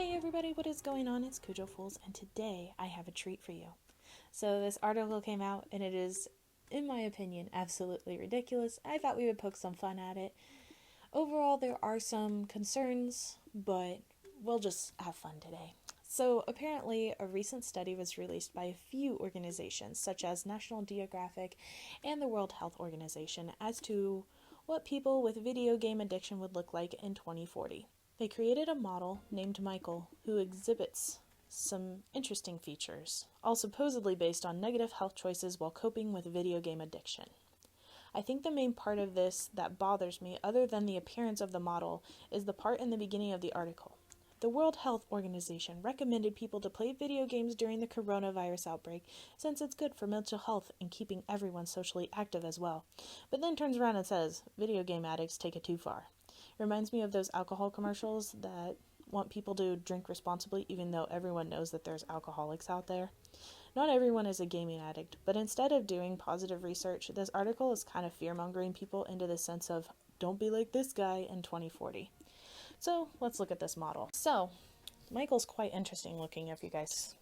Hey everybody, what is going on? It's Cujo Fools, and today I have a treat for you. So this article came out, and it is, in my opinion, absolutely ridiculous. I thought we would poke some fun at it. Overall, there are some concerns, but we'll just have fun today. So apparently, a recent study was released by a few organizations, such as National Geographic and the World Health Organization, as to what people with video game addiction would look like in 2040. They created a model named Micheal who exhibits some interesting features, all supposedly based on negative health choices while coping with video game addiction. I think the main part of this that bothers me, other than the appearance of the model, is the part in the beginning of the article. The World Health Organization recommended people to play video games during the coronavirus outbreak since it's good for mental health and keeping everyone socially active as well, but then turns around and says video game addicts take it too far. Reminds me of those alcohol commercials that want people to drink responsibly even though everyone knows that there's alcoholics out there. Not everyone is a gaming addict, but instead of doing positive research, this article is kind of fear-mongering people into the sense of, don't be like this guy in 2040. So, let's look at this model. So, Michael's quite interesting looking, if you guys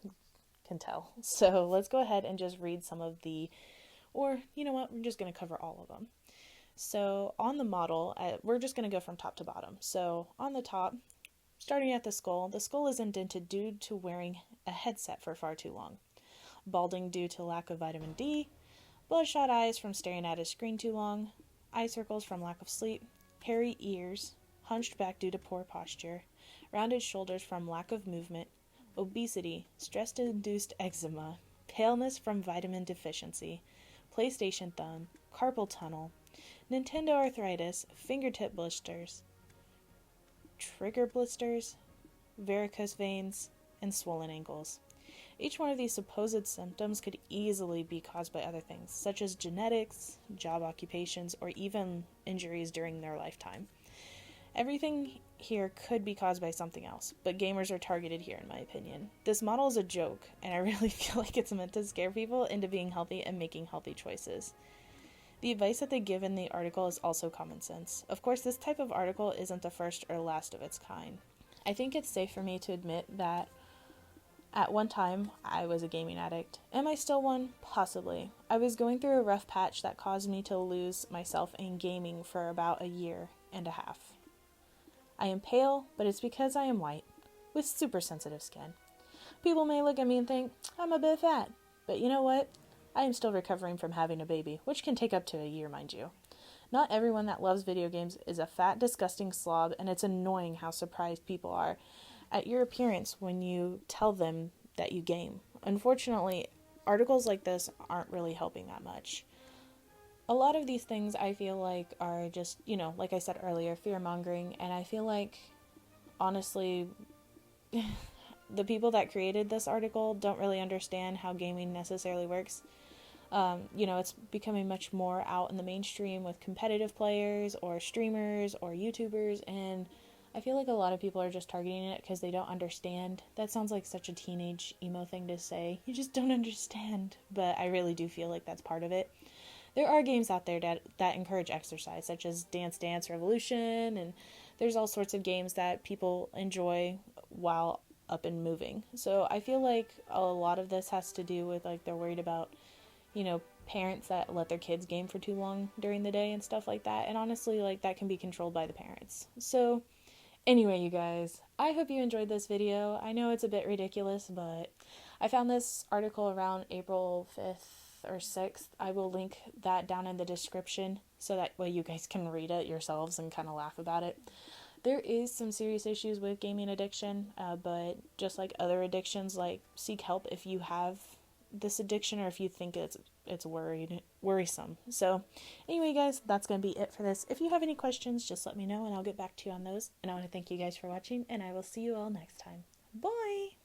can tell. So, let's go ahead and just read some of or, you know what, we're just going to cover all of them. So, on the model, we're just going to go from top to bottom. So, on the top, starting at the skull is indented due to wearing a headset for far too long. Balding due to lack of vitamin D, bloodshot eyes from staring at a screen too long, eye circles from lack of sleep, hairy ears, hunched back due to poor posture, rounded shoulders from lack of movement, obesity, stress-induced eczema, paleness from vitamin deficiency, PlayStation thumb, carpal tunnel, Nintendo arthritis, fingertip blisters, trigger blisters, varicose veins, and swollen ankles. Each one of these supposed symptoms could easily be caused by other things, such as genetics, job occupations, or even injuries during their lifetime. Everything here could be caused by something else, but gamers are targeted here in my opinion. This model is a joke, and I really feel like it's meant to scare people into being healthy and making healthy choices. The advice that they give in the article is also common sense. Of course, this type of article isn't the first or last of its kind. I think it's safe for me to admit that at one time, I was a gaming addict. Am I still one? Possibly. I was going through a rough patch that caused me to lose myself in gaming for about a year and a half. I am pale, but it's because I am white, with super sensitive skin. People may look at me and think, I'm a bit fat, but you know what? I am still recovering from having a baby, which can take up to a year, mind you. Not everyone that loves video games is a fat, disgusting slob, and it's annoying how surprised people are at your appearance when you tell them that you game. Unfortunately, articles like this aren't really helping that much. A lot of these things I feel like are just, like I said earlier, fear-mongering, and I feel like, honestly, the people that created this article don't really understand how gaming necessarily works. It's becoming much more out in the mainstream with competitive players or streamers or YouTubers, and I feel like a lot of people are just targeting it because they don't understand. That sounds like such a teenage emo thing to say. You just don't understand. But I really do feel like that's part of it. There are games out there that encourage exercise, such as Dance Dance Revolution, and there's all sorts of games that people enjoy while up and moving. So I feel like a lot of this has to do with, they're worried about, parents that let their kids game for too long during the day and stuff like that. And honestly, that can be controlled by the parents. So anyway, you guys, I hope you enjoyed this video. I know it's a bit ridiculous, but I found this article around April 5th or 6th. I will link that down in the description so that way you guys can read it yourselves and kind of laugh about it. There is some serious issues with gaming addiction, but just like other addictions, seek help if you have this addiction or if you think it's worrisome. So anyway, guys, that's going to be it for this. If you have any questions, just let me know and I'll get back to you on those. And I want to thank you guys for watching, and I will see you all next time. Bye!